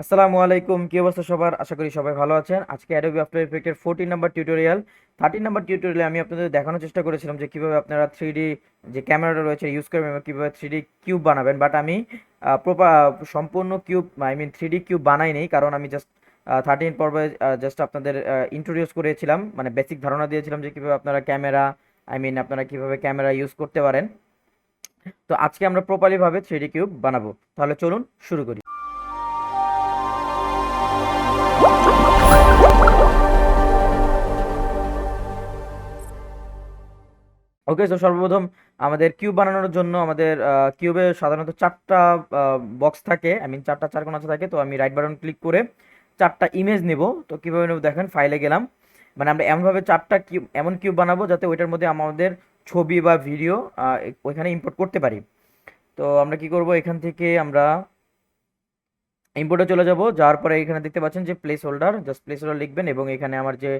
আসসালামু আলাইকুম, কি অবস্থা সবার? আশা করি সবাই ভালো আছেন। আজকে অ্যাডোবি আফটার ইফেক্টের 14 নাম্বার টিউটোরিয়াল 13 নাম্বার টিউটোরিয়ালে আমি আপনাদের দেখানোর চেষ্টা করেছিলাম যে কিভাবে আপনারা 3D যে ক্যামেরাটা রয়েছে ইউজ করবেন এবং কিভাবে 3D কিউব বানাবেন। বাট আমি সম্পূর্ণ cube I mean 3D cube বানাই নেই, কারণ আমি জাস্ট 13 পর্বে জাস্ট আপনাদের ইন্ট্রোডিউস করেছিলাম, মানে বেসিক ধারণা দিয়েছিলাম যে কিভাবে আপনারা ক্যামেরা আপনারা কিভাবে ক্যামেরা ইউজ করতে পারেন। তো আজকে আমরা প্রপারলি ভাবে 3D কিউব বানাবো। তাহলে চলুন শুরু করি। ওকে, তো সর্বপ্রথম আমাদের কিউব বানানোর জন্য আমাদের কিউবে সাধারণত চারটা বক্স থাকে, চারটা চারকোনা থাকে। তো আমি রাইট বাটন ক্লিক করে চারটা ইমেজ নেব। তো কীভাবে নেব দেখেন, ফাইলে গেলাম। মানে আমরা এমনভাবে চারটা কিউব, এমন কিউব বানাবো যাতে ওইটার মধ্যে আমাদের ছবি বা ভিডিও ওইখানে ইম্পোর্ট করতে পারি। তো আমরা কি করব, এখান থেকে আমরা ইম্পোর্টে চলে যাব। যাওয়ার পরে এখানে দেখতে পাচ্ছেন যে place holder, just place holder লিখবেন এবং এখানে আমার যে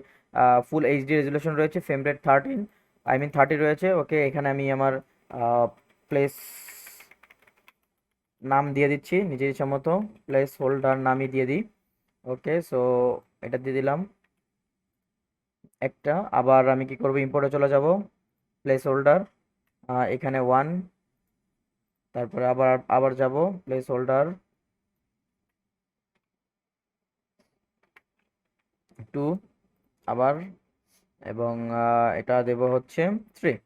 ফুল এইচডি রেজুলেশন রয়েছে, ফ্রেম রেট 30 রয়েছে। ওকে, এখানে আমি আমার প্লেস নাম দিয়ে দিচ্ছি নিজের ইচ্ছা মতো, প্লেস হোল্ডার নামই দিয়ে দিই। ওকে, সো এটা দিয়ে দিলাম একটা। আবার আমি কি করব, ইম্পোর্টে চলে যাব, প্লেস হোল্ডার এখানে 1, তারপরে আবার আবার যাব প্লেস হোল্ডার 2 আবার, এবং এটা দেব হচ্ছে 3।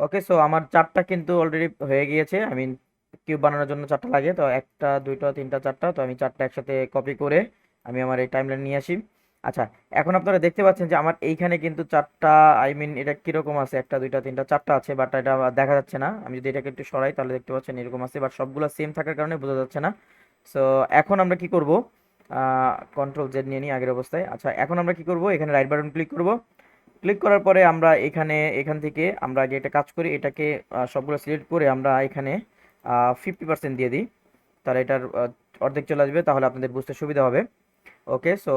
ওকে, সো আমার চারটা কিন্তু অলরেডি হয়ে গিয়েছে। কিউব বানানোর জন্য চারটা লাগে, তো একটা দুইটা তিনটা চারটা, তো আমি চারটা একসাথে কপি করে আমি আমার এই টাইমলাইন নিয়ে আসি। আচ্ছা, এখন আপনারা দেখতে পাচ্ছেন যে আমার এইখানে কিন্তু চারটা, এটা কিরকম আছে, একটা দুইটা তিনটা চারটা আছে, বাট এটা দেখা যাচ্ছে না। আমি যদি এটাকে একটু সরাই তাহলে দেখতে পাচ্ছেন এরকম আছে, বাট সবগুলো সেম থাকার কারণে বোঝা যাচ্ছে না। সো এখন আমরা কি করব, কন্ট্রোল জেড নিয়ে নিই আগের অবস্থায়। আচ্ছা, এখন আমরা কি করব, এখানে রাইট বাটন ক্লিক করব। ক্লিক করার পরে আমরা এখান থেকে আমরা আগে একটা কাজ করি, এটাকে সবগুলো সিলেক্ট করে আমরা এখানে 50% দিয়ে দিই। তাহলে এটার অর্ধেক চলে আসবে, তাহলে আপনাদের বুঝতে সুবিধা হবে। ওকে, সো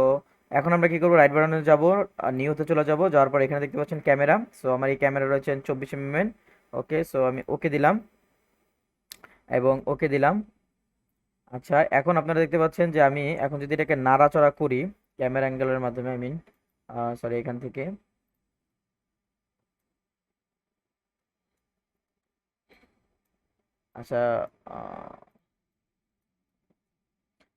এখন আমরা কি করব, রাইট বাটনে যাব, নিউতে চলে যাব। যাওয়ার পর এখানে দেখতে পাচ্ছেন ক্যামেরা। সো আমার এই ক্যামেরা রয়েছে 24 mm। ওকে, সো আমি ওকে দিলাম এবং ওকে দিলাম। আচ্ছা, এখন আপনারা দেখতে পাচ্ছেন যে আমি এখন যদি এটাকে নাড়াচড়া করি ক্যামেরা অ্যাঙ্গেলের মাধ্যমে, সরি, এখান থেকে। আচ্ছা,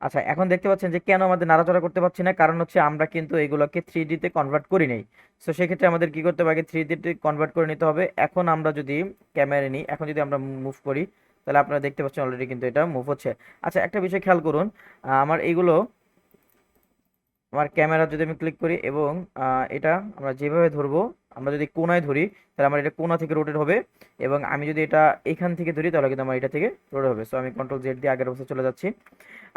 আচ্ছা, এখন দেখতে পাচ্ছেন যে কেন আমাদের নাড়াচড়া করতে পারছি না, কারণ হচ্ছে আমরা কিন্তু এগুলোকে 3D তে কনভার্ট করি নাই। সো সেক্ষেত্রে আমাদের কি করতে হবে, আগে 3D তে কনভার্ট করে নিতে হবে। এখন আমরা যদি ক্যামেরা নিই, এখন যদি আমরা মুভ করি, তাহলে আপনারা দেখতে পাচ্ছেন অলরেডি কিন্তু এটা মুভ হচ্ছে। আচ্ছা, একটা বিষয় খেয়াল করুন, আমার এইগুলো, আমার ক্যামেরা যদি আমি ক্লিক করি এবং এটা আমরা যেভাবে ধরবো, আমরা যদি কোনায় ধরি তাহলে আমার এটা কোনা থেকে রোটেট হবে, এবং আমি যদি এটা এখান থেকে ধরি তাহলে কিন্তু আমার এটা থেকে রোটেট হবে। সো আমি কন্ট্রোল জেড দিয়ে আগের অবস্থায় চলে যাচ্ছি।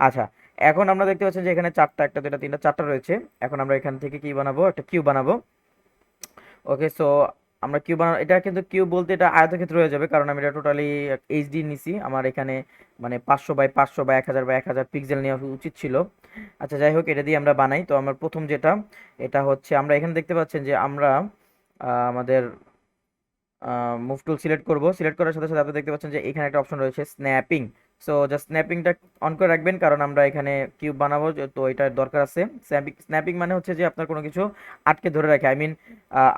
আচ্ছা, এখন আমরা দেখতে পাচ্ছি যে এখানে চারটা, একটা দুইটা তিনটা চারটা রয়েছে। এখন আমরা এখান থেকে কি বানাবো, একটা কিউব বানাবো। ওকে, সো আমরা কিউব বানাবো। এটা কিন্তু কিউব বলতে এটা আয়তক্ষেত্র হয়ে যাবে, কারণ আমি এটা টোটালি এইচডি নিছি। আমার এখানে মানে 500 বাই 500 বা 1000 বাই 1000 পিক্সেল নেওয়া উচিত ছিল। আচ্ছা, যাই হোক, এটা দিয়ে আমরা বানাই। তো আমার প্রথম যেটা, এটা হচ্ছে আমরা এখানে দেখতে পাচ্ছেন যে আমরা আমাদের মুভ টুল সিলেক্ট করব। সিলেক্ট করার সাথে সাথে আপনি দেখতে পাচ্ছেন যে এখানে একটা অপশন রয়েছে স্ন্যাপিং। সো জাস্ট স্ন্যাপিংটা অন করে রাখবেন, কারণ আমরা এখানে কিউব বানাবো, তো এটার দরকার আছে। স্ন্যাপিং মানে হচ্ছে যে আপনার কোনো কিছু আটকে ধরে রাখে।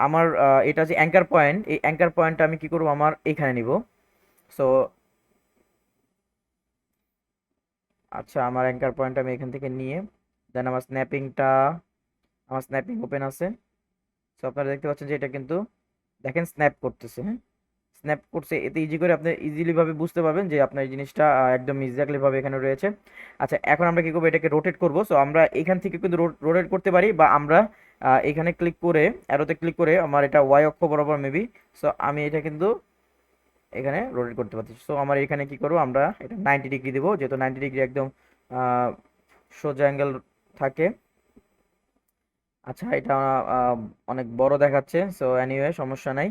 আমার এটা যে অ্যাঙ্কার পয়েন্ট, এই অ্যাঙ্কার পয়েন্টটা আমি কি করব, আমার এখানে নিব। সো আচ্ছা, আমার অ্যাঙ্কার পয়েন্ট আমি এখান থেকে নিয়ে দেন আমার স্ন্যাপিং ওপেন আছে। সো আপনারা দেখতে পাচ্ছেন যে এটা কিন্তু দেখেন স্ন্যাপ করতেছে, হ্যাঁ, স্ন্যাপ করছে। এতে ইজি করে আপনি ইজিলি ভাবে বুঝতে পারবেন যে আপনার এই জিনিসটা একদম এক্স্যাক্টলি ভাবে এখানে রয়েছে। আচ্ছা, এখন আমরা কি করবো, এটাকে রোটেট করব। সো আমরা এখান থেকে কিন্তু রোটেট করতে পারি, বা আমরা এখানে ক্লিক করে, অ্যারোতে ক্লিক করে, আমার এটা ওয়াই অক্ষ বরাবর মেবি। সো আমি এটা কিন্তু এখানে রোটেট করতে পারছি। সো আমার এখানে কি করবো, আমরা এটা 90 ডিগ্রি দেবো, যেহেতু 90 ডিগ্রি একদম আহ, সোজা অ্যাঙ্গেল থাকে। আচ্ছা, এটা অনেক বড় দেখাচ্ছে। সো এনিওয়ে, সমস্যা নাই।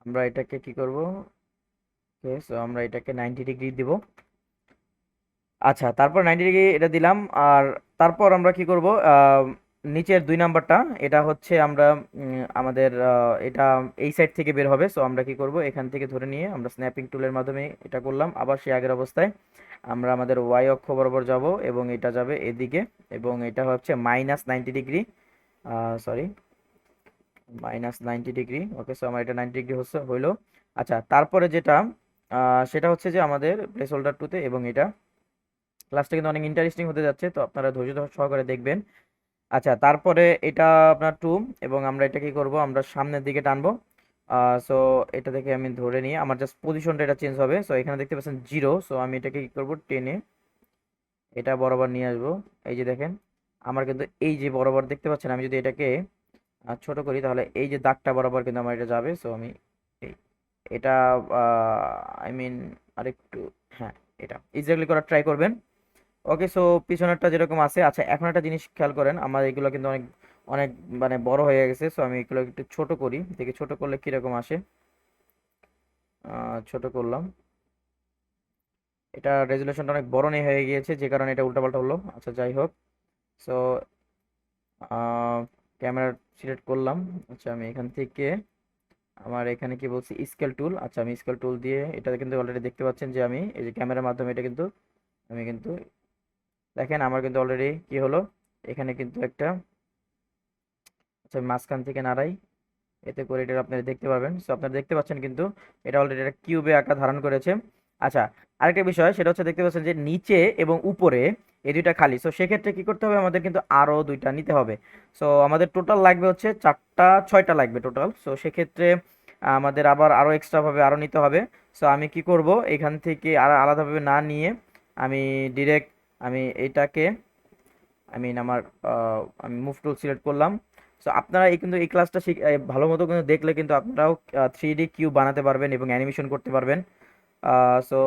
আমরা এটাকে কি করব, ওকে, সো আমরা এটাকে 90 ডিগ্রি দিব। আচ্ছা, তারপর 90 ডিগ্রি এটা দিলাম। আর তারপর আমরা কি করব, নিচের 2 নাম্বারটা এটা হচ্ছে আমরা আমাদের এটা এই সাইড থেকে বের হবে। সো আমরা কি করব, এখান থেকে ধরে নিয়ে আমরা স্ন্যাপিং টুলের মাধ্যমে এটা করলাম, আবার সেই আগের অবস্থায় আমরা আমাদের ওয়াই অক্ষ বরাবর যাব এবং এটা যাবে এদিকে, এবং এটা হচ্ছে -90 ডিগ্রি, সরি -90 ডিগ্রি। ওকে, সো আমার এটা 90 ডিগ্রি হচ্ছে হইলো। আচ্ছা, তারপরে যেটা সেটা হচ্ছে যে আমাদের প্লেস হোল্ডার টুতে, এবং এটা ক্লাসটা কিন্তু অনেক ইন্টারেস্টিং হতে যাচ্ছে, তো আপনারা ধৈর্য সহকারে দেখবেন। আচ্ছা, তারপরে এটা আপনার টু, এবং আমরা এটা কি করব, আমরা সামনের দিকে টানবো। সো এটা থেকে আমি ধরে নিয়ে আমার জাস্ট পজিশনটা এটা চেঞ্জ হবে। সো এখানে দেখতে পাচ্ছেন 0, সো আমি এটাকে কি করব, টেনে এটা বরাবর নিয়ে আসবো। এই যে দেখেন, আমার কিন্তু এই যে বরাবর দেখতে পাচ্ছেন, আমি যদি এটাকে ছোট করি তাহলে এই যে দাগটা বরাবর কিন্তু আমার এটা যাবে। সো আমি এই এটা আই মিন আরেকটু, হ্যাঁ, এটা এক্স্যাক্টলি করার ট্রাই করবেন। ওকে, সো পিছনেরটা যেরকম আছে। আচ্ছা, এখন একটা জিনিস খেয়াল করেন, আমার এগুলো কিন্তু অনেক অনেক মানে বড় হয়ে গেছে। সো আমি এগুলো একটু ছোট করি, দেখি ছোট করলে কিরকম আসে। ছোট করলাম, এটা রেজুলেশনটা অনেক বড় নিয়ে হয়ে গিয়েছে, যে কারণে এটা উল্টাপাল্টা হলো। আচ্ছা, যাই হোক। সো ক্যামেরা সিলেক্ট করলাম। আচ্ছা, আমি এখান থেকে আমার এখানে কি বলছি, স্কেল টুল। আচ্ছা, আমি স্কেল টুল দিয়ে এটা কিন্তু অলরেডি দেখতে পাচ্ছেন যে আমি এই যে ক্যামেরার মাধ্যমে এটা কিন্তু আমি কিন্তু দেখেন আমার কিন্তু অলরেডি কি হলো, এখানে কিন্তু একটা, আচ্ছা আমি মাঝখান থেকে নাড়াই, এতে করে এটা আপনারা দেখতে পারবেন। সো আপনারা দেখতে পাচ্ছেন কিন্তু এটা অলরেডি একটা কিউবে আকার ধারণ করেছে। আচ্ছা, আরেকটা বিষয় সেটা হচ্ছে দেখতে পাচ্ছেন যে নিচে এবং উপরে এই দুইটা খালি। সো সেক্ষেত্রে কি করতে হবে, আমাদের কিন্তু আরো দুইটা নিতে হবে। সো আমাদের টোটাল লাগবে হচ্ছে 6টা লাগবে টোটাল। সো সেক্ষেত্রে আমাদের আবার আরো এক্সট্রা ভাবে আরো নিতে হবে। সো আমি কি করব, এখান থেকে আর আলাদাভাবে না নিয়ে আমি ডিরেক্ট আমি এটাকে আমার আমি মুভ টুল সিলেক্ট করলাম। সো আপনারা কিন্তু এই ক্লাসটা ভালো মতো কিন্তু দেখলে কিন্তু আপনারাও 3D কিউব বানাতে পারবেন এবং অ্যানিমেশন করতে পারবেন। সো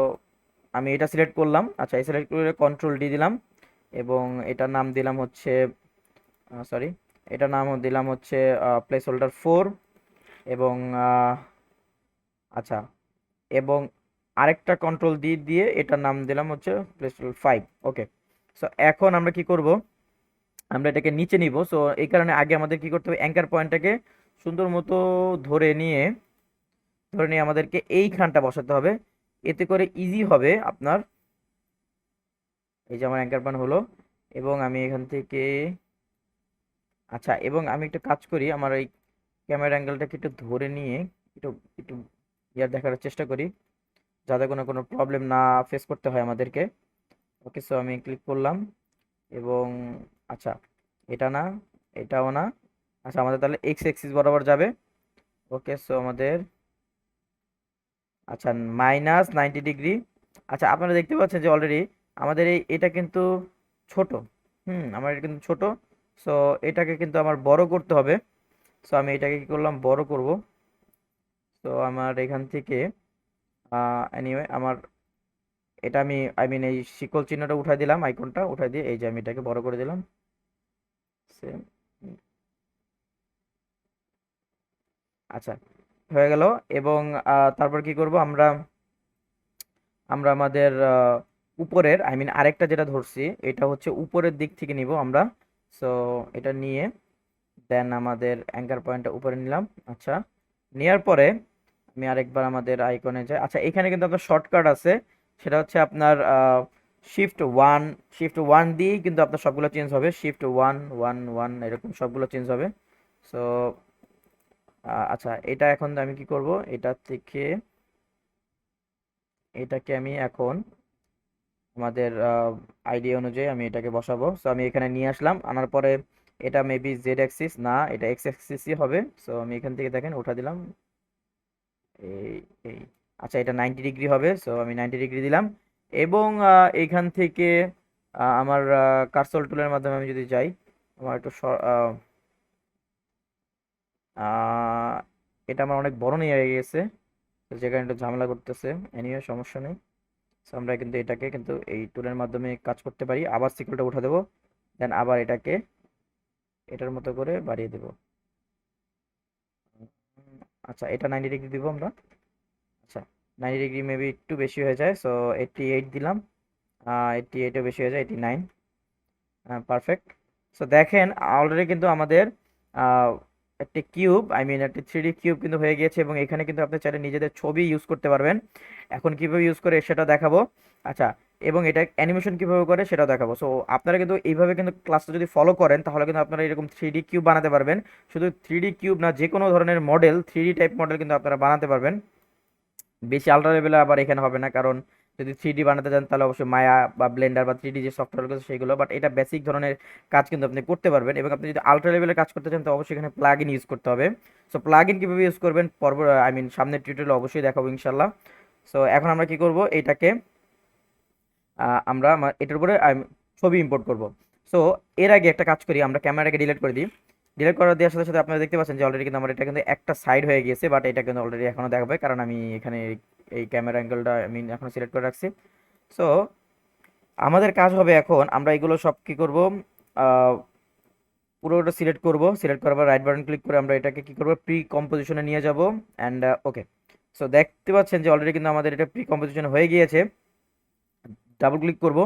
আমি এটা সিলেক্ট করলাম। আচ্ছা, এই সিলেক্ট করে কন্ট্রোল ডি দিলাম, এবং এটার নাম দিলাম হচ্ছে সরি, এটার নাম দিলাম হচ্ছে প্লেস হোল্ডার 4, এবং আচ্ছা, এবং আরেকটা কন্ট্রোল ডি দিয়ে এটার নাম দিলাম হচ্ছে প্লেস হোল্ডার 5। ওকে, সো এখন আমরা কি করব, আমরা এটাকে নিচে নিব। সো এই কারণে আগে আমাদের কি করতে হবে, অ্যাঙ্কার পয়েন্টটাকে সুন্দর মতো ধরে নিয়ে আমাদেরকে এইখানটা বসাতে হবে। এতে করে ইজি হবে আপনার। এই যে আমার অ্যাঙ্কার পয়েন্ট হলো, এবং আমি এখান থেকে, আচ্ছা, এবং আমি একটু কাজ করি, আমার এই ক্যামেরা অ্যাঙ্গেলটাকে একটু ধরে নিয়ে একটু একটু ইয়ার দেখার চেষ্টা করি, যাতে কোনো কোনো প্রবলেম না ফেস করতে হয় আমাদেরকে। ওকে, সো আমি ক্লিক করলাম, এবং আচ্ছা, এটা না, এটাও না। আচ্ছা, আমাদের তাহলে এক্স এক্সিস বরাবর যাবে। ওকে, সো আমাদের, আচ্ছা, -90 ডিগ্রি। আচ্ছা, আপনারা দেখতে পাচ্ছেন যে অলরেডি আমাদের এটা কিন্তু ছোট। আমার এটা কিন্তু ছোট। সো এটাকে কিন্তু আমার বড় করতে হবে। সো আমি এটাকে কি করলাম, বড় করব। তো আমার এখান থেকে এনিওয়ে আমার এটা আমি এই শিকল চিহ্নটা উঠাই দিলাম, আইকনটা উঠাই দিয়ে এই যে আমি এটাকে বড় করে দিলাম। সেম। আচ্ছা, হয়ে গেল। এবং তারপর কি করব, আমরা আমরা আমাদের উপরের আরেকটা যেটা ধরছি, এটা হচ্ছে উপরের দিক থেকে নিব আমরা। সো এটা নিয়ে দেন আমাদের অ্যাঙ্কার পয়েন্টটা উপরে নিলাম। আচ্ছা, নেওয়ার পরে আমি আরেকবার আমাদের আইকনে যাই। আচ্ছা, এখানে কিন্তু আপনার শর্টকাট আছে, সেটা হচ্ছে আপনার শিফট 1, শিফট 1 দিয়েই কিন্তু আপনার সবগুলো চেঞ্জ হবে, শিফট 1 1 1 এরকম সবগুলো চেঞ্জ হবে। সো আচ্ছা, এটা এখন আমি কি করব, এটা থেকে এটাকে আমি এখন আমাদের আইডি অনুযায়ী আমি এটাকে বসাবো। সো আমি এখানে নিয়ে আসলাম, আনার পরে এটা মেবি জেড অ্যাক্সিস না, এটা এক্স অ্যাক্সিসই হবে। সো আমি এখান থেকে দেখেন উঠা দিলাম, এই এই আচ্ছা, এটা 90 ডিগ্রি হবে। সো আমি 90 ডিগ্রি দিলাম, এবং এইখান থেকে আমার কার্সল টুলের মাধ্যমে আমি যদি যাই, আমার একটু আহ, এটা আমার অনেক বড় নিয়ে হয়ে গেছে, তো যে কারণে একটু ঝামেলা করতেছে। এনিওয়ে, সমস্যা নেই। সো আমরা কিন্তু এটাকে কিন্তু এই টুলের মাধ্যমে কাজ করতে পারি। আবার সিকুলটা উঠা দেবো, দেন আবার এটাকে এটার মতো করে বাড়িয়ে দেবো। আচ্ছা, এটা 90 ডিগ্রি দিব আমরা। আচ্ছা, 90 ডিগ্রি মেবি একটু বেশি হয়ে যায়। সো 88 দিলাম, 88ও বেশি হয়ে যায়, 89। পারফেক্ট। সো দেখেন অলরেডি কিন্তু আমাদের আহ, একটি কিউব, আই মিন একটি 3D কিউব কিন্তু হয়ে গিয়েছে, এবং এখানে কিন্তু আপনি চাইলে নিজেদের ছবি ইউজ করতে পারবেন। এখন কিভাবে ইউজ করে সেটা দেখাবো। আচ্ছা, এবং এটা অ্যানিমেশন কিভাবে করে সেটাও দেখাবো। সো আপনারা কিন্তু এইভাবে কিন্তু ক্লাসটা যদি ফলো করেন তাহলে কিন্তু আপনারা এরকম 3D কিউব বানাতে পারবেন। শুধু 3D কিউব না, যে কোনো ধরনের মডেল, 3D টাইপ মডেল কিন্তু আপনারা বানাতে পারবেন। বেশি আল্ট্রা লেভেলে আবার এখানে হবে না, কারণ যদি 3D বানাতে চান তাহলে অবশ্যই মায়া বা ব্লেন্ডার বা 3D যে সফটওয়্যার আছে সেগুলো, বাট এটা বেসিক ধরনের কাজ কিন্তু আপনি করতে পারবেন। এবং আপনি যদি আল্ট্রা লেভেলে কাজ করতে চান তো অবশ্যই এখানে প্লাগ ইন ইউজ করতে হবে। সো প্লাগ ইন কীভাবে ইউজ করবেন পর্ব, আই মিন সামনের টিউটোরিয়ালে অবশ্যই দেখাবো ইনশাল্লাহ। সো এখন আমরা কি করব, এটাকে আমরা এটার উপরে ছবি ইম্পোর্ট করব। সো এর আগে একটা কাজ করি, আমরা ক্যামেরাটাকে ডিলিট করে দিই। ডিলিট করে দেওয়ার সাথে সাথে আপনারা দেখতে পাচ্ছেন যে অলরেডি কিন্তু আমার এটা কিন্তু একটা সাইড হয়ে গিয়েছে, বাট এটা কিন্তু অলরেডি এখনও দেখাবে, কারণ আমি এখানে এই ক্যামেরা অ্যাঙ্গেলটা আমি এখনো সিলেক্ট করে রাখছি। সো আমাদের কাজ হবে এখন আমরা এগুলো সব কি করব, পুরোটা সিলেক্ট করব। সিলেক্ট করার পর রাইট বাটন ক্লিক করে আমরা এটাকে কি করব, প্রি কম্পোজিশনে নিয়ে যাব। অ্যান্ড ওকে, সো দেখতে পাচ্ছেন যে অলরেডি কিন্তু আমাদের এটা প্রি কম্পোজিশন হয়ে গিয়েছে। ডাবল ক্লিক করব,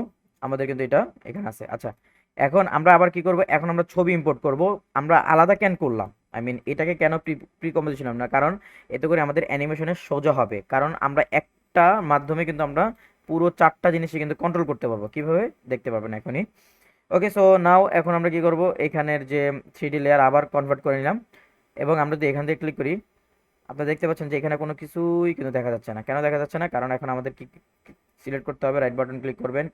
আমাদের কিন্তু এটা এখানে আছে। আচ্ছা, এখন আমরা আবার কি করব, এখন আমরা ছবি ইম্পোর্ট করব। আমরা আলাদা কেন করলাম, আই মিন এটাকে কেন প্রি কম্পোজিশন না, কারণ এতে করে আমাদের অ্যানিমেশনের সোজা হবে, কারণ আমরা একটা মাধ্যমে কিন্তু আমরা পুরো 4টা জিনিসই কিন্তু কন্ট্রোল করতে পারবো। কিভাবে দেখতে পারবেন এখনই। ওকে, সো নাও এখন আমরা কি করব, এখানের যে 3D লেয়ার আবার কনভার্ট করে নিলাম, এবং আমরা যদি এখান থেকে ক্লিক করি আপনারা দেখতে পাচ্ছেন যে এখানে কোনো কিছুই কিন্তু দেখা যাচ্ছে না। কেন দেখা যাচ্ছে না, কারণ এখন আমাদের কি সিলেক্ট করতে হবে, রাইট বাটন ক্লিক করবেন,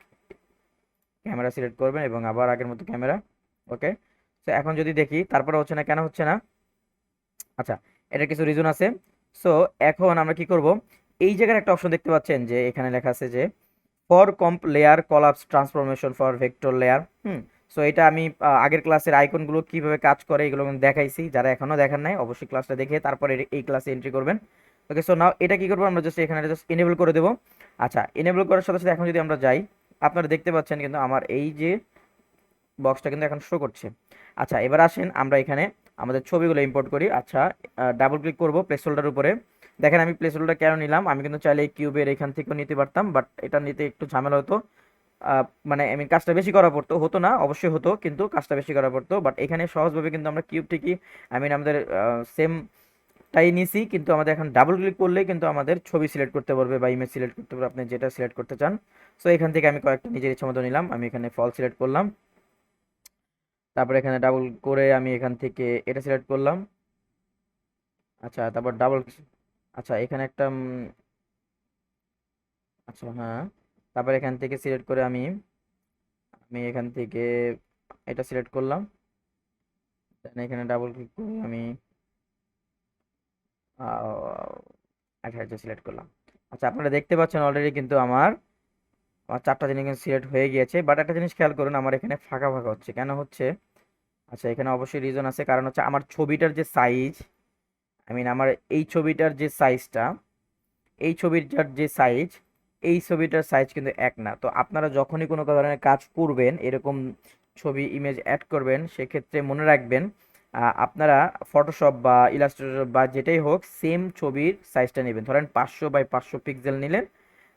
ক্যামেরা সিলেক্ট করবেন এবং আবার আগের মতো ক্যামেরা। ওকে, তো এখন যদি দেখি তারপরে হচ্ছে না, কেন হচ্ছে না। আচ্ছা, এটা কিছু রিজন আছে। সো এখন আমরা কি করব, এই জায়গার একটা অপশন দেখতে পাচ্ছেন যে এখানে লেখা আছে যে for comp layer collapse transformation for vector layer. So এটা আমি আগের ক্লাসের আইকনগুলো কিভাবে কাজ করে এগুলো কিন্তু দেখাইছি। যারা এখনো দেখান নাই অবশ্যই ক্লাসটা দেখে তারপরে এই ক্লাসে এন্ট্রি করবেন। ওকে, সো নাও এটা কি করবো, আমরা জাস্ট এখানে জাস্ট এনেবল করে দেবো। আচ্ছা, এনেবল করার সাথে সাথে এখন যদি আমরা যাই, আপনারা দেখতে পাচ্ছেন কিন্তু আমার এই যে বক্সটা কিন্তু এখন শো করছে। আচ্ছা, এবার আসেন আমরা এখানে আমাদের ছবিগুলো ইম্পোর্ট করি। আচ্ছা, ডাবল ক্লিক করব প্লেস হোল্ডার উপরে। দেখেন আমি প্লেস হোল্ডার কেন নিলাম, আমি কিন্তু চাইলে এই কিউবের এখান থেকেও নিতে পারতাম, বাট এটা নিতে একটু ঝামেলা হতো। মানে আমি কাজটা বেশি করা পড়তো, হতো না অবশ্যই হতো, কিন্তু কাজটা বেশি করা পড়তো। বাট এখানে সহজভাবে কিন্তু আমরা কিউব ঠিকই, আই মিন আমাদের সেম টাই নিছি, কিন্তু আমাদের এখন ডাবল ক্লিক করলেই কিন্তু আমাদের ছবি সিলেক্ট করতে পারবে বা ইমেজ সিলেক্ট করতে পারবে, আপনি যেটা সিলেক্ট করতে চান। সো এখান থেকে আমি কয়েকটা নিজের ইচ্ছা মতো নিলাম, আমি এখানে ফল সিলেক্ট করলাম। তারপর এখানে ডাবল করে আমি এখান থেকে এটা সিলেক্ট করলাম। আচ্ছা, তারপর ডাবল, আচ্ছা এখানে একটা আচ্ছা হ্যাঁ, তারপর এখান থেকে সিলেক্ট করে আমি আমি এখান থেকে এটা সিলেক্ট করলাম। Then এখানে ডাবল ক্লিক করে আমি আচ্ছা এটা সিলেক্ট করলাম। আচ্ছা, আপনারা দেখতে পাচ্ছেন অলরেডি কিন্তু আমার আমার 4টা জিনিস কিন্তু সিলেক্ট হয়ে গিয়েছে, বাট একটা জিনিস খেয়াল করুন আমার এখানে ফাঁকা ফাঁকা হচ্ছে, কেন হচ্ছে। আচ্ছা, এখানে অবশ্যই রিজন আছে, কারণ হচ্ছে আমার ছবিটার যে সাইজ, আই মিন আমার এই ছবিটার যে সাইজটা, এই ছবিটার যে সাইজ, এই ছবিটার সাইজ কিন্তু এক না। তো আপনারা যখনই কোনো ধরনের কাজ করবেন, এরকম ছবি ইমেজ অ্যাড করবেন, সেক্ষেত্রে মনে রাখবেন আপনারা ফটোশপ বা ইলাস্ট্রেটর বা যেটাই হোক সেম ছবির সাইজটা নেবেন। ধরেন 500 বাই 500 পিক্সেল নিলেন,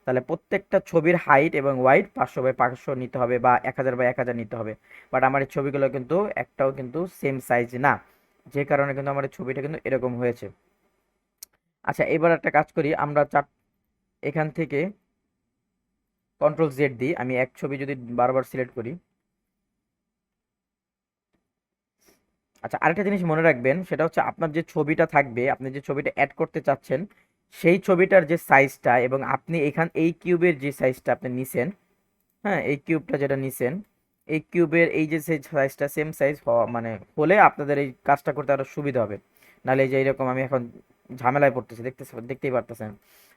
তাহলে প্রত্যেকটা ছবির হাইট এবং ওয়াইড 500 বাই 500 নিতে হবে বা 1000 বাই 1000 নিতে হবে। বাট আমার এই ছবিগুলো কিন্তু একটাও কিন্তু সেম সাইজ না, যে কারণে কিন্তু আমার এই ছবিটা কিন্তু এরকম হয়েছে। আচ্ছা, এবার একটা কাজ করি, আমরা এখান থেকে কন্ট্রোল জেড দিই, আমি এক ছবি যদি বারবার সিলেক্ট করি। আচ্ছা, আরেকটা জিনিস মনে রাখবেন, সেটা হচ্ছে আপনার যে ছবিটা থাকবে, আপনি যে ছবিটা অ্যাড করতে চাচ্ছেন, সেই ছবিটার যে সাইজটা এবং আপনি এই কিউবের যে সাইজটা আপনি নিছেন, হ্যাঁ এই কিউবটা যেটা নিছেন, এই কিউবের এই যে সাইজটা সেম সাইজ হওয়া মানে হলে আপনাদের এই কাজটা করতে আরো সুবিধা হবে। নাহলে এই যে এইরকম আমি এখন ঝামেলায় পড়তেছি, দেখতেই পারতেছেন।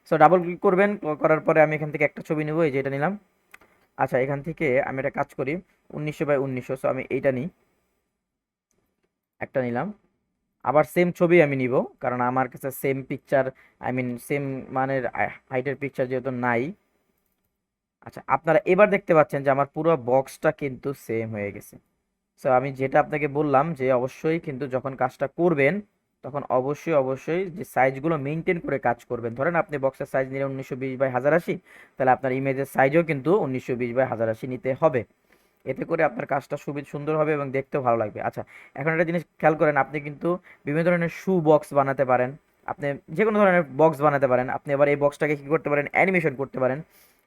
সো ডাবল ক্লিক করবেন, করার পরে আমি এখান থেকে একটা ছবি নেবো, এই যে এটা নিলাম। আচ্ছা, এখান থেকে আমি একটা কাজ করি, 1900 বাই 1900, সো আমি এইটা নিই, একটা নিলাম। আবার সেম ছবি আমি নিব, কারণ আমার কাছে same picture, I mean same মানের হাইটের পিকচার যেহেতু নাই। আচ্ছা, আপনারা এবার দেখতে পাচ্ছেন যে আমার পুরো বক্সটা কিন্তু সেম হয়ে গেছে। সো আমি যেটা আপনাকে বললাম যে অবশ্যই কিন্তু যখন কাজটা করবেন তখন অবশ্যই অবশ্যই যে সাইজগুলো মেনটেন করে কাজ করবেন। ধরেন আপনি বক্সের সাইজ নিলেন 1920 বাই 1080, তাহলে আপনার ইমেজের সাইজও কিন্তু 1920 বাই 1080 নিতে হবে। এতে করে আপনার কাজটা সুন্দর হবে এবং দেখতেও ভালো লাগবে। আচ্ছা, এখন একটা জিনিস খেয়াল করেন, আপনি কিন্তু বিভিন্ন ধরনের শু বক্স বানাতে পারেন, আপনি যে কোনো ধরনের বক্স বানাতে পারেন। আপনি এবার এই বক্সটাকে কী করতে পারেন, অ্যানিমেশন করতে পারেন।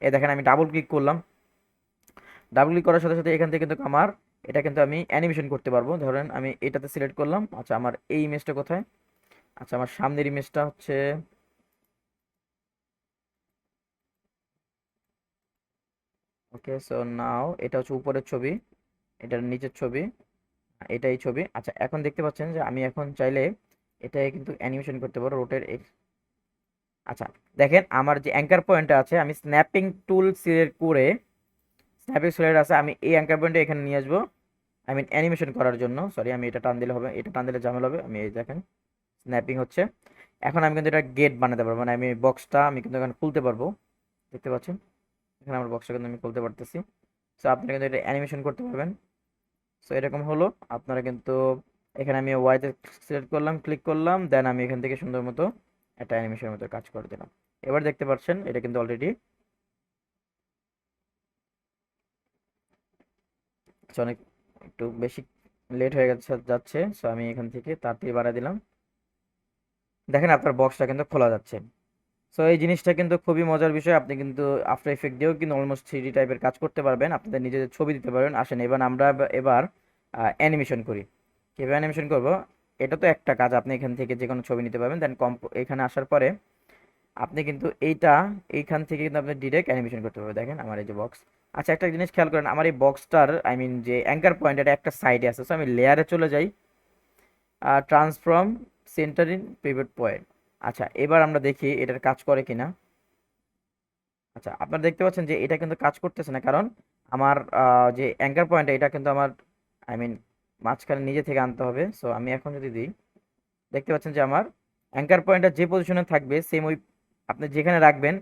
এই দেখেন আমি ডাবল ক্লিক করলাম, ডাবল ক্লিক করার সাথে সাথে এখান থেকে কিন্তু আমার এটা কিন্তু আমি অ্যানিমেশন করতে পারবো। ধরেন আমি এটাতে সিলেক্ট করলাম। আচ্ছা, আমার এই ইমেজটা কোথায়? আচ্ছা, আমার সামনের ইমেজটা হচ্ছে, ওকে, সো নাও এটা হচ্ছে উপরের ছবি, এটার নিচের ছবি, এটাই ছবি। আচ্ছা, এখন দেখতে পাচ্ছেন যে আমি এখন চাইলে এটাই কিন্তু অ্যানিমেশন করতে পারবো, রোটেট এক্স। আচ্ছা, দেখেন আমার যে অ্যাঙ্কার পয়েন্টটা আছে, আমি স্ন্যাপিং টুল সিলেক্ট করে, স্ন্যাপিং সিলেক্ট আছে, আমি এই অ্যাঙ্কার পয়েন্টটা এখানে নিয়ে আসবো। আই মিন অ্যানিমেশন করার জন্য, সরি আমি এটা টান দিলে হবে, এটা টান দিলে ঝামেলা হবে। আমি এই দেখেন স্ন্যাপিং হচ্ছে। এখন আমি কিন্তু এটা গেট বানাতে পারবো, মানে আমি বক্সটা আমি কিন্তু এখানে খুলতে পারবো। দেখতে পাচ্ছেন এখানে আমার বক্সটা কিন্তু আমি খুলতে পারতেছি। সো আপনারা কিন্তু এটা অ্যানিমেশন করতে পারবেন। সো এরকম হলো, আপনারা কিন্তু এখানে আমি ওয়াইতে সিলেক্ট করলাম, ক্লিক করলাম, দেন আমি এখান থেকে সুন্দর মতো একটা অ্যানিমেশনের মতো কাজ করে দিলাম। এবার দেখতে পাচ্ছেন এটা কিন্তু অলরেডি অনেক একটু বেশি লেট হয়ে যাচ্ছে। সো আমি এখান থেকে তাড়াতাড়ি বাড়ায় দিলাম। দেখেন আপনার বক্সটা কিন্তু খোলা যাচ্ছে। সো এই জিনিসটা কিন্তু খুবই মজার বিষয়। আপনি কিন্তু আফটার ইফেক্ট দিয়েও কিন্তু অলমোস্ট 3D টাইপের কাজ করতে পারবেন, আপনাদের নিজেদের ছবি দিতে পারবেন। আসেন এবার আমরা এবার অ্যানিমেশন করি। কীভাবে অ্যানিমেশন করব, এটা তো একটা কাজ, আপনি এখান থেকে যে কোনো ছবি নিতে পারবেন। দেন এখানে আসার পরে আপনি কিন্তু এইখান থেকে কিন্তু আপনি ডিরেক্ট অ্যানিমেশন করতে পারবেন। দেখেন আমার এই যে বক্স। আচ্ছা, একটা জিনিস খেয়াল করেন, আমার এই বক্সটার আই মিন যে অ্যাঙ্কার পয়েন্ট, এটা একটা সাইডে আছে। সো আমি লেয়ারে চলে যাই, transform centre in pivot point. আচ্ছা, এবার আমরা দেখি এটার কাজ করে কিনা। আচ্ছা, আপনারা দেখতে পাচ্ছেন যে এটা কিন্তু কাজ করতেছে না, কারণ আমার যে অ্যাঙ্কার পয়েন্ট এটা কিন্তু আমার আই মিন মাঝখানে নিজে থেকে আনতে হবে। সো আমি এখন যদি দিই, দেখতে পাচ্ছেন যে আমার অ্যাঙ্কার পয়েন্টটা যে পজিশনে থাকবে সেম ওই আপনি যেখানে রাখবেন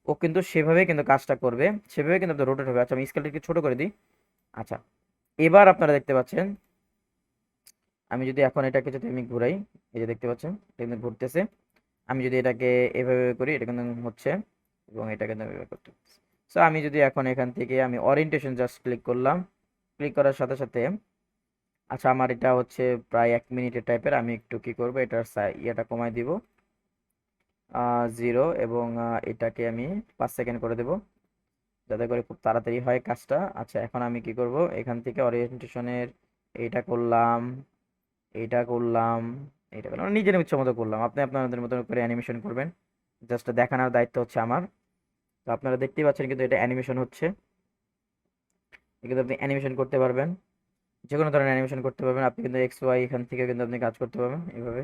ও কিন্তু সেভাবেই কিন্তু কাজটা করবে, সেভাবে কিন্তু আপনার রোটেট হবে। আচ্ছা, আমি স্কেলটা একটু ছোট করে দিই। আচ্ছা, এবার আপনারা দেখতে পাচ্ছেন আমি যদি এখন এটাকে যদি আমি ঘুরাই, এই যে দেখতে পাচ্ছেন এটা কিন্তু ঘুরতেছে। আমি যদি এটাকে এভাবে করি, এটা কিন্তু হচ্ছে, এবং এটা কিন্তু এভাবে করতে। সো আমি যদি এখন এখান থেকে আমি ওরিয়েন্টেশন জাস্ট ক্লিক করলাম, ক্লিক করার সাথে সাথে আচ্ছা আমার এটা হচ্ছে প্রায় 1 মিনিটের টাইপের। আমি একটু কি করব, এটার ইয়েটা কমাই দিব 0, এবং এটাকে আমি 5 সেকেন্ড করে দেব, যাতে করে খুব তাড়াতাড়ি হয় কাজটা। আচ্ছা, এখন আমি কি করব, এখান থেকে ওরিয়েন্টেশনের এইটা করলাম, এইটা করলাম, এইটা করলাম, নিজের ইচ্ছে মতো করলাম। আপনি আপনাদের মতো করে অ্যানিমেশন করবেন, জাস্ট দেখানোর দায়িত্ব হচ্ছে আমার। তো আপনারা দেখতেই পাচ্ছেন কিন্তু এটা অ্যানিমেশন হচ্ছে, কিন্তু আপনি অ্যানিমেশন করতে পারবেন, যে কোনো ধরনের অ্যানিমেশন করতে পারবেন। আপনি কিন্তু এক্স ওয়াই এখান থেকে কিন্তু আপনি কাজ করতে পারবেন এইভাবে।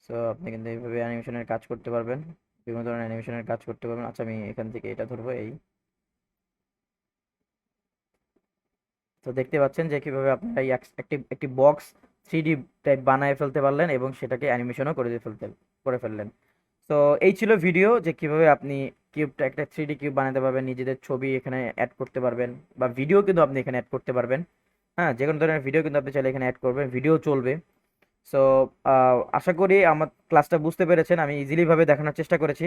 সো আপনি কিন্তু এইভাবে অ্যানিমেশনের কাজ করতে পারবেন, বিভিন্ন ধরনের অ্যানিমেশনের কাজ করতে পারবেন। আচ্ছা, আমি এখান থেকে এটা ধরবো এই। তো দেখতে পাচ্ছেন যে কিভাবে আপনারা এই একটি একটি বক্স 3D টাইপ বানায় ফেলতে পারলেন এবং সেটাকে অ্যানিমেশনও করে ফেললেন। তো এই ছিল ভিডিও, যে কিভাবে আপনি কিউবটা একটা 3D কিউব বানাতে পারবেন, নিজেদের ছবি এখানে অ্যাড করতে পারবেন, বা ভিডিও কিন্তু আপনি এখানে অ্যাড করতে পারবেন। হ্যাঁ, যে কোনো ধরনের ভিডিও কিন্তু আপনি চাইলে এখানে অ্যাড করবেন, ভিডিও চলবে। সো আশা করি আমার ক্লাসটা বুঝতে পেরেছেন, আমি ইজিলি ভাবে দেখানোর চেষ্টা করেছি।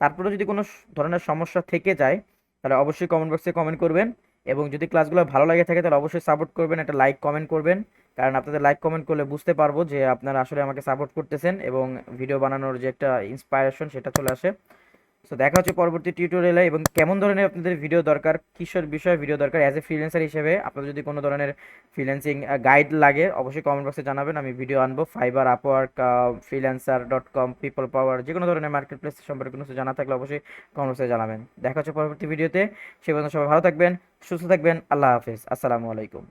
তারপরে যদি কোনো ধরনের সমস্যা থেকে যায় তাহলে অবশ্যই কমেন্ট বক্সে কমেন্ট করবেন, এবং যদি ক্লাসগুলো ভালো লাগে থাকে তাহলে অবশ্যই সাপোর্ট করবেন, একটা লাইক কমেন্ট করবেন। কারণ আপনাদের লাইক কমেন্ট করলে বুঝতে পারবো যে আপনারা আসলে আমাকে সাপোর্ট করতেছেন, এবং ভিডিও বানানোর যে একটা ইন্সপায়ারেশন সেটা চলে আসে। সো দেখা হচ্ছে পরবর্তী টিউটোরিয়ালে, এবং কেমন ধরনের আপনাদের ভিডিও দরকার, কিসের বিষয়ে ভিডিও দরকার অ্যাজ এ ফ্রিল্যান্সার হিসেবে আপনাদের যদি কোনো ধরনের ফ্রিল্যান্সিং গাইড লাগে অবশ্যই কমেন্ট বক্সে জানাবেন, আমি ভিডিও আনবো। ফাইবার, আপওয়ার্ক, freelancer.com, পিপল পাওয়ার, যে কোনো ধরনের মার্কেট প্লেস সম্পর্কে কোনো কিছু জানা থাকলে অবশ্যই কমেন্ট বক্সে জানাবেন। দেখা হচ্ছে পরবর্তী ভিডিওতে, সে পর্যন্ত সবাই ভালো থাকবেন, সুস্থ থাকবেন, আল্লাহ হাফেজ, আসসালামু আলাইকুম।